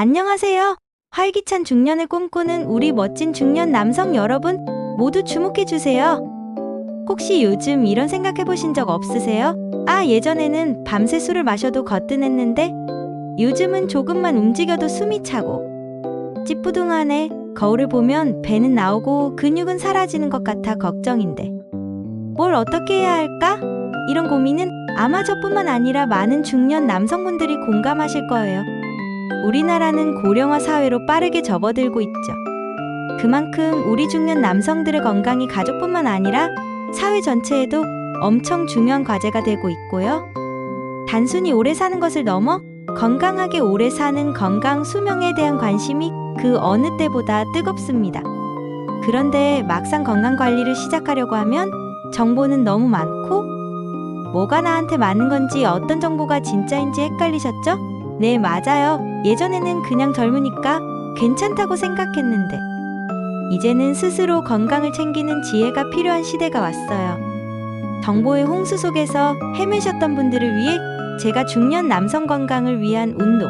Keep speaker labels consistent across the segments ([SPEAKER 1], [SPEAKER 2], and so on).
[SPEAKER 1] 안녕하세요. 활기찬 중년을 꿈꾸는 우리 멋진 중년 남성 여러분, 모두 주목해주세요. 혹시 요즘 이런 생각해 보신 적 없으세요? 예전에는 밤새 술을 마셔도 거뜬했는데 요즘은 조금만 움직여도 숨이 차고 찌뿌둥하네. 거울을 보면 배는 나오고 근육은 사라지는 것 같아 걱정인데 뭘 어떻게 해야 할까? 이런 고민은 아마 저뿐만 아니라 많은 중년 남성분들이 공감하실 거예요. 우리나라는 고령화 사회로 빠르게 접어들고 있죠. 그만큼 우리 중년 남성들의 건강이 가족뿐만 아니라 사회 전체에도 엄청 중요한 과제가 되고 있고요. 단순히 오래 사는 것을 넘어 건강하게 오래 사는 건강 수명에 대한 관심이 그 어느 때보다 뜨겁습니다. 그런데 막상 건강 관리를 시작하려고 하면 정보는 너무 많고 뭐가 나한테 맞는 건지 어떤 정보가 진짜인지 헷갈리셨죠? 네, 맞아요. 예전에는 그냥 젊으니까 괜찮다고 생각했는데 이제는 스스로 건강을 챙기는 지혜가 필요한 시대가 왔어요. 정보의 홍수 속에서 헤매셨던 분들을 위해 제가 중년 남성 건강을 위한 운동,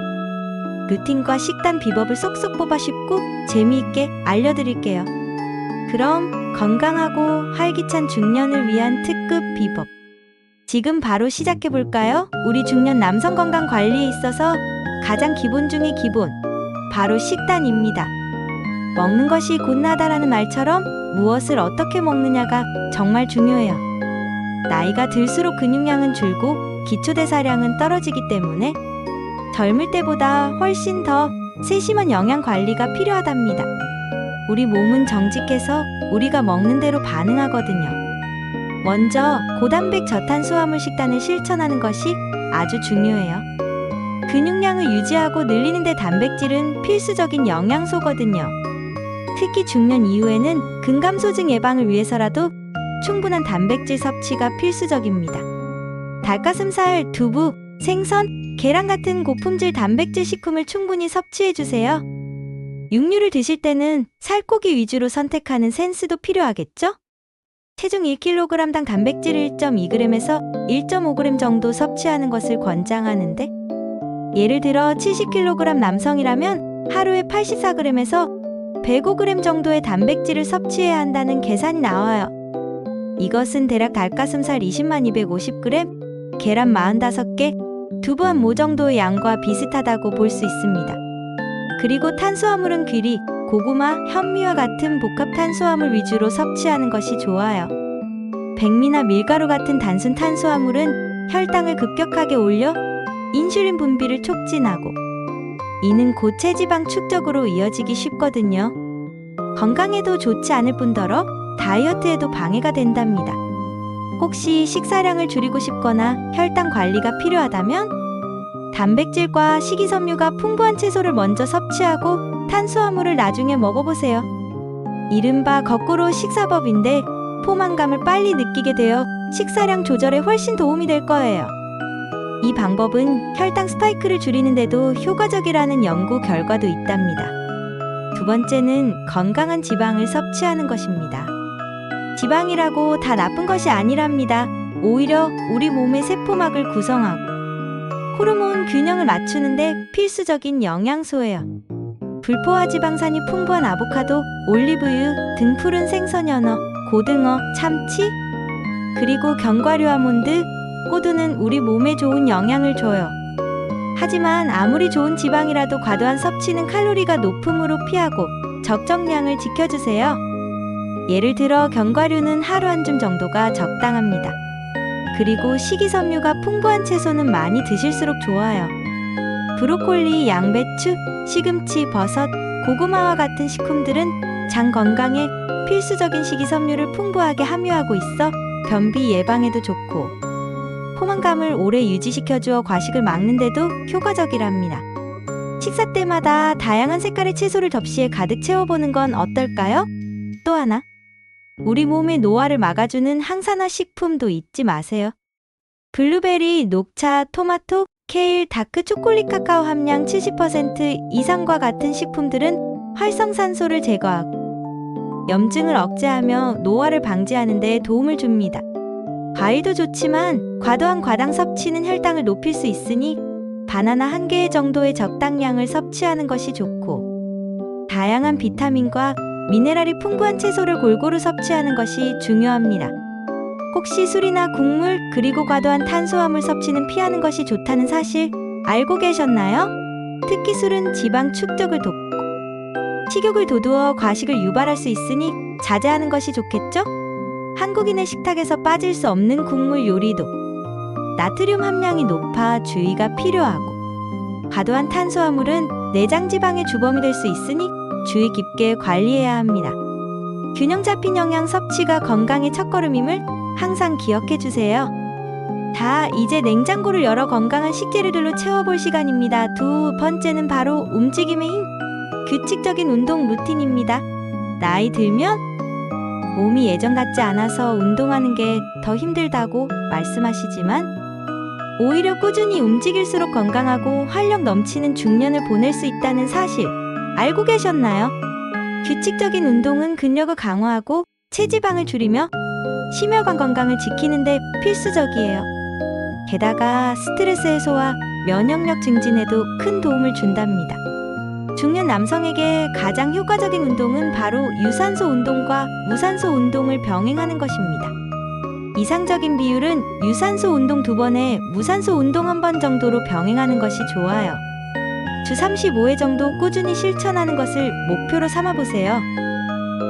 [SPEAKER 1] 루틴과 식단 비법을 쏙쏙 뽑아 쉽고 재미있게 알려드릴게요. 그럼 건강하고 활기찬 중년을 위한 특급 비법 지금 바로 시작해볼까요? 우리 중년 남성 건강 관리에 있어서 가장 기본 중의 기본, 바로 식단입니다. 먹는 것이 곧나다라는 말처럼 무엇을 어떻게 먹느냐가 정말 중요해요. 나이가 들수록 근육량은 줄고 기초대사량은 떨어지기 때문에 젊을 때보다 훨씬 더 세심한 영양 관리가 필요하답니다. 우리 몸은 정직해서 우리가 먹는 대로 반응하거든요. 먼저 고단백 저탄수화물 식단을 실천하는 것이 아주 중요해요. 근육량을 유지하고 늘리는 데 단백질은 필수적인 영양소거든요. 특히 중년 이후에는 근감소증 예방을 위해서라도 충분한 단백질 섭취가 필수적입니다. 닭가슴살, 두부, 생선, 계란 같은 고품질 단백질 식품을 충분히 섭취해주세요. 육류를 드실 때는 살코기 위주로 선택하는 센스도 필요하겠죠? 체중 1kg당 단백질 1.2g에서 1.5g 정도 섭취하는 것을 권장하는데 예를 들어 70kg 남성이라면 하루에 84g에서 105g 정도의 단백질을 섭취해야 한다는 계산이 나와요. 이것은 대략 닭가슴살 20만 250g, 계란 45개, 두부 한 모 정도의 양과 비슷하다고 볼 수 있습니다. 그리고 탄수화물은 귀리, 고구마, 현미와 같은 복합 탄수화물 위주로 섭취하는 것이 좋아요. 백미나 밀가루 같은 단순 탄수화물은 혈당을 급격하게 올려 인슐린 분비를 촉진하고 이는 고체지방 축적으로 이어지기 쉽거든요. 건강에도 좋지 않을 뿐더러 다이어트에도 방해가 된답니다. 혹시 식사량을 줄이고 싶거나 혈당 관리가 필요하다면 단백질과 식이섬유가 풍부한 채소를 먼저 섭취하고 탄수화물을 나중에 먹어보세요. 이른바 거꾸로 식사법인데 포만감을 빨리 느끼게 되어 식사량 조절에 훨씬 도움이 될 거예요. 이 방법은 혈당 스파이크를 줄이는데도 효과적이라는 연구 결과도 있답니다. 두 번째는 건강한 지방을 섭취하는 것입니다. 지방이라고 다 나쁜 것이 아니랍니다. 오히려 우리 몸의 세포막을 구성하고 호르몬 균형을 맞추는데 필수적인 영양소예요. 불포화 지방산이 풍부한 아보카도, 올리브유 등 푸른 생선 연어, 고등어, 참치, 그리고 견과류 아몬드, 호두는 우리 몸에 좋은 영양을 줘요. 하지만 아무리 좋은 지방이라도 과도한 섭취는 칼로리가 높으므로 피하고 적정량을 지켜주세요. 예를 들어 견과류는 하루 한 줌 정도가 적당합니다. 그리고 식이섬유가 풍부한 채소는 많이 드실수록 좋아요. 브로콜리, 양배추, 시금치, 버섯, 고구마와 같은 식품들은 장 건강에 필수적인 식이섬유를 풍부하게 함유하고 있어 변비 예방에도 좋고 포만감을 오래 유지시켜주어 과식을 막는데도 효과적이랍니다. 식사 때마다 다양한 색깔의 채소를 접시에 가득 채워보는 건 어떨까요? 또 하나, 우리 몸의 노화를 막아주는 항산화 식품도 잊지 마세요. 블루베리, 녹차, 토마토, 케일, 다크 초콜릿 카카오 함량 70% 이상과 같은 식품들은 활성산소를 제거하고 염증을 억제하며 노화를 방지하는 데 도움을 줍니다. 과일도 좋지만 과도한 과당 섭취는 혈당을 높일 수 있으니 바나나 1개 정도의 적당량을 섭취하는 것이 좋고, 다양한 비타민과 미네랄이 풍부한 채소를 골고루 섭취하는 것이 중요합니다. 혹시 술이나 국물, 그리고 과도한 탄수화물 섭취는 피하는 것이 좋다는 사실 알고 계셨나요? 특히 술은 지방 축적을 돕고 식욕을 돋우어 과식을 유발할 수 있으니 자제하는 것이 좋겠죠? 한국인의 식탁에서 빠질 수 없는 국물 요리도 나트륨 함량이 높아 주의가 필요하고, 과도한 탄수화물은 내장 지방의 주범이 될 수 있으니 주의 깊게 관리해야 합니다. 균형 잡힌 영양 섭취가 건강의 첫걸음임을 항상 기억해 주세요. 이제 냉장고를 열어 건강한 식재료들로 채워볼 시간입니다. 두 번째는 바로 움직임의 힘, 규칙적인 운동 루틴입니다. 나이 들면 몸이 예전 같지 않아서 운동하는 게 더 힘들다고 말씀하시지만, 오히려 꾸준히 움직일수록 건강하고 활력 넘치는 중년을 보낼 수 있다는 사실 알고 계셨나요? 규칙적인 운동은 근력을 강화하고 체지방을 줄이며 심혈관 건강을 지키는 데 필수적이에요. 게다가 스트레스 해소와 면역력 증진에도 큰 도움을 준답니다. 중년 남성에게 가장 효과적인 운동은 바로 유산소 운동과 무산소 운동을 병행하는 것입니다. 이상적인 비율은 유산소 운동 2번에 무산소 운동 1번 정도로 병행하는 것이 좋아요. 주 35회 정도 꾸준히 실천하는 것을 목표로 삼아보세요.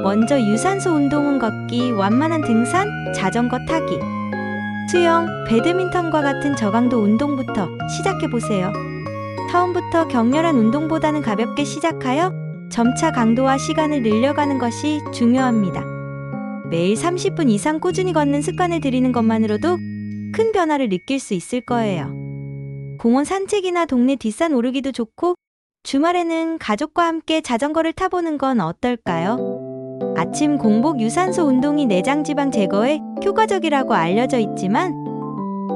[SPEAKER 1] 먼저 유산소 운동은 걷기, 완만한 등산, 자전거 타기, 수영, 배드민턴과 같은 저강도 운동부터 시작해보세요. 처음부터 격렬한 운동보다는 가볍게 시작하여 점차 강도와 시간을 늘려가는 것이 중요합니다. 매일 30분 이상 꾸준히 걷는 습관을 들이는 것만으로도 큰 변화를 느낄 수 있을 거예요. 공원 산책이나 동네 뒷산 오르기도 좋고, 주말에는 가족과 함께 자전거를 타보는 건 어떨까요? 아침 공복 유산소 운동이 내장 지방 제거에 효과적이라고 알려져 있지만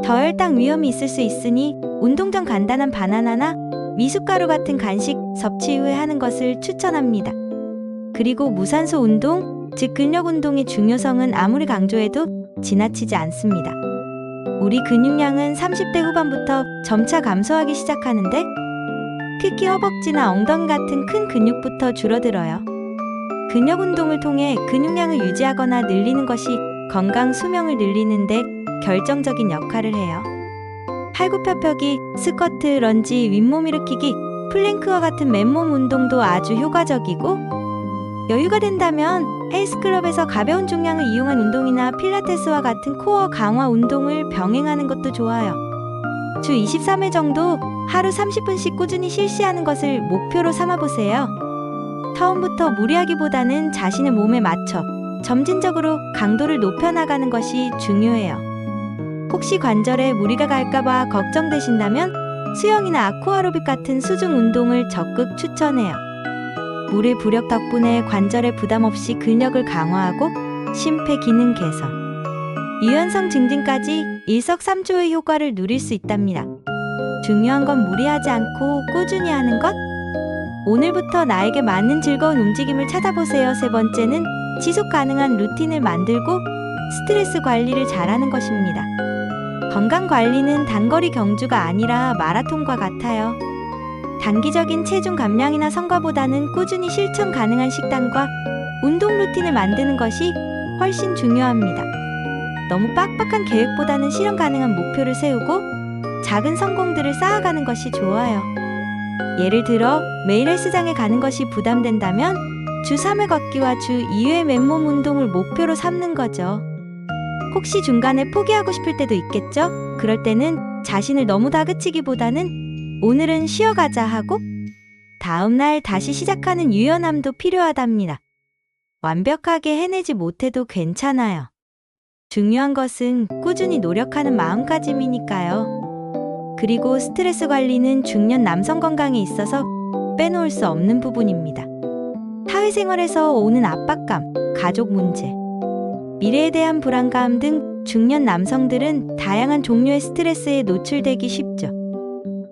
[SPEAKER 1] 저혈당 위험이 있을 수 있으니 운동 전 간단한 바나나나 미숫가루 같은 간식 섭취 후에 하는 것을 추천합니다. 그리고 무산소 운동, 즉 근력 운동의 중요성은 아무리 강조해도 지나치지 않습니다. 우리 근육량은 30대 후반부터 점차 감소하기 시작하는데, 특히 허벅지나 엉덩이 같은 큰 근육부터 줄어들어요. 근력 운동을 통해 근육량을 유지하거나 늘리는 것이 건강 수명을 늘리는 데 결정적인 역할을 해요. 팔굽혀펴기, 스쿼트, 런지, 윗몸 일으키기, 플랭크와 같은 맨몸 운동도 아주 효과적이고, 여유가 된다면 헬스클럽에서 가벼운 중량을 이용한 운동이나 필라테스와 같은 코어 강화 운동을 병행하는 것도 좋아요. 주 23회 정도 하루 30분씩 꾸준히 실시하는 것을 목표로 삼아보세요. 처음부터 무리하기보다는 자신의 몸에 맞춰 점진적으로 강도를 높여나가는 것이 중요해요. 혹시 관절에 무리가 갈까봐 걱정되신다면 수영이나 아쿠아로빅 같은 수중 운동을 적극 추천해요. 물의 부력 덕분에 관절에 부담 없이 근력을 강화하고 심폐 기능 개선, 유연성 증진까지 일석삼조의 효과를 누릴 수 있답니다. 중요한 건 무리하지 않고 꾸준히 하는 것? 오늘부터 나에게 맞는 즐거운 움직임을 찾아보세요. 세 번째는 지속 가능한 루틴을 만들고 스트레스 관리를 잘하는 것입니다. 건강 관리는 단거리 경주가 아니라 마라톤과 같아요. 단기적인 체중 감량이나 성과보다는 꾸준히 실천 가능한 식단과 운동 루틴을 만드는 것이 훨씬 중요합니다. 너무 빡빡한 계획보다는 실현 가능한 목표를 세우고 작은 성공들을 쌓아가는 것이 좋아요. 예를 들어 매일 헬스장에 가는 것이 부담된다면 주 3회 걷기와 주 2회 맨몸 운동을 목표로 삼는 거죠. 혹시 중간에 포기하고 싶을 때도 있겠죠? 그럴 때는 자신을 너무 다그치기보다는 오늘은 쉬어가자 하고 다음날 다시 시작하는 유연함도 필요하답니다. 완벽하게 해내지 못해도 괜찮아요. 중요한 것은 꾸준히 노력하는 마음가짐이니까요. 그리고 스트레스 관리는 중년 남성 건강에 있어서 빼놓을 수 없는 부분입니다. 사회생활에서 오는 압박감, 가족 문제, 미래에 대한 불안감 등 중년 남성들은 다양한 종류의 스트레스에 노출되기 쉽죠.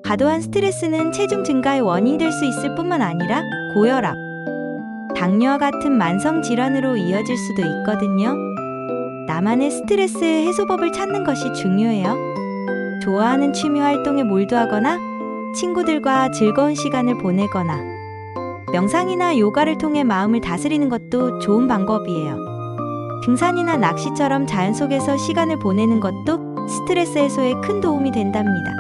[SPEAKER 1] 과도한 스트레스는 체중 증가의 원인이 될 수 있을 뿐만 아니라 고혈압, 당뇨와 같은 만성 질환으로 이어질 수도 있거든요. 나만의 스트레스 해소법을 찾는 것이 중요해요. 좋아하는 취미 활동에 몰두하거나 친구들과 즐거운 시간을 보내거나 명상이나 요가를 통해 마음을 다스리는 것도 좋은 방법이에요. 등산이나 낚시처럼 자연 속에서 시간을 보내는 것도 스트레스 해소에 큰 도움이 된답니다.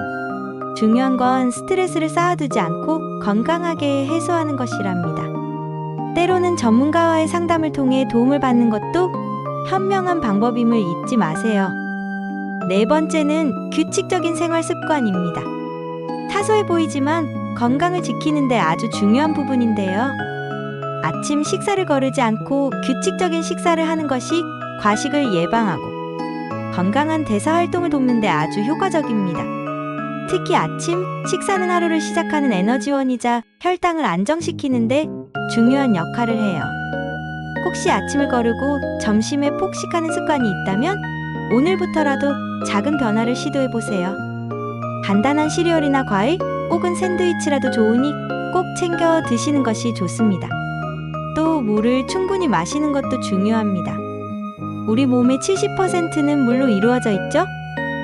[SPEAKER 1] 중요한 건 스트레스를 쌓아두지 않고 건강하게 해소하는 것이랍니다. 때로는 전문가와의 상담을 통해 도움을 받는 것도 현명한 방법임을 잊지 마세요. 네 번째는 규칙적인 생활 습관입니다. 사소해 보이지만 건강을 지키는데 아주 중요한 부분인데요. 아침 식사를 거르지 않고 규칙적인 식사를 하는 것이 과식을 예방하고 건강한 대사 활동을 돕는 데 아주 효과적입니다. 특히 아침 식사는 하루를 시작하는 에너지원이자 혈당을 안정시키는데 중요한 역할을 해요. 혹시 아침을 거르고 점심에 폭식하는 습관이 있다면 오늘부터라도 작은 변화를 시도해보세요. 간단한 시리얼이나 과일 혹은 샌드위치라도 좋으니 꼭 챙겨 드시는 것이 좋습니다. 또 물을 충분히 마시는 것도 중요합니다. 우리 몸의 70%는 물로 이루어져 있죠?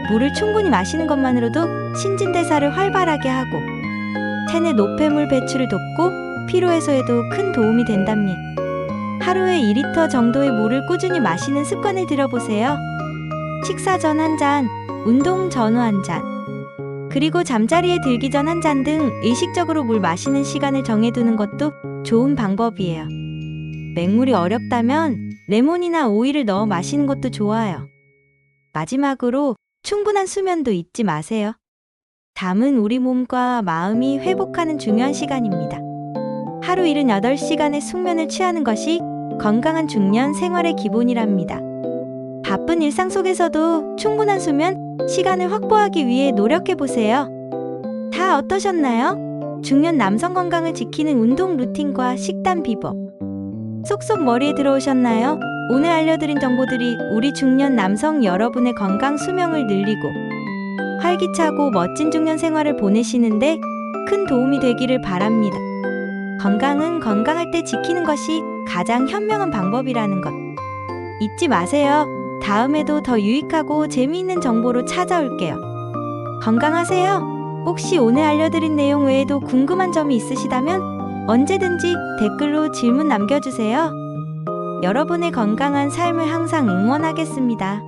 [SPEAKER 1] 물을 충분히 마시는 것만으로도 신진대사를 활발하게 하고 체내 노폐물 배출을 돕고 피로 해소에도 큰 도움이 된답니다. 하루에 2리터 정도의 물을 꾸준히 마시는 습관을 들여보세요. 식사 전 한 잔, 운동 전후 한 잔, 그리고 잠자리에 들기 전 한 잔 등 의식적으로 물 마시는 시간을 정해두는 것도 좋은 방법이에요. 맹물이 어렵다면 레몬이나 오이를 넣어 마시는 것도 좋아요. 마지막으로 충분한 수면도 잊지 마세요. 잠은 우리 몸과 마음이 회복하는 중요한 시간입니다. 하루 78시간의 숙면을 취하는 것이 건강한 중년 생활의 기본이랍니다. 바쁜 일상 속에서도 충분한 수면 시간을 확보하기 위해 노력해보세요. 다 어떠셨나요? 중년 남성 건강을 지키는 운동 루틴과 식단 비법. 쏙쏙 머리에 들어오셨나요? 오늘 알려드린 정보들이 우리 중년 남성 여러분의 건강 수명을 늘리고 활기차고 멋진 중년 생활을 보내시는데 큰 도움이 되기를 바랍니다. 건강은 건강할 때 지키는 것이 가장 현명한 방법이라는 것 잊지 마세요. 다음에도 더 유익하고 재미있는 정보로 찾아올게요. 건강하세요. 혹시 오늘 알려드린 내용 외에도 궁금한 점이 있으시다면 언제든지 댓글로 질문 남겨주세요. 여러분의 건강한 삶을 항상 응원하겠습니다.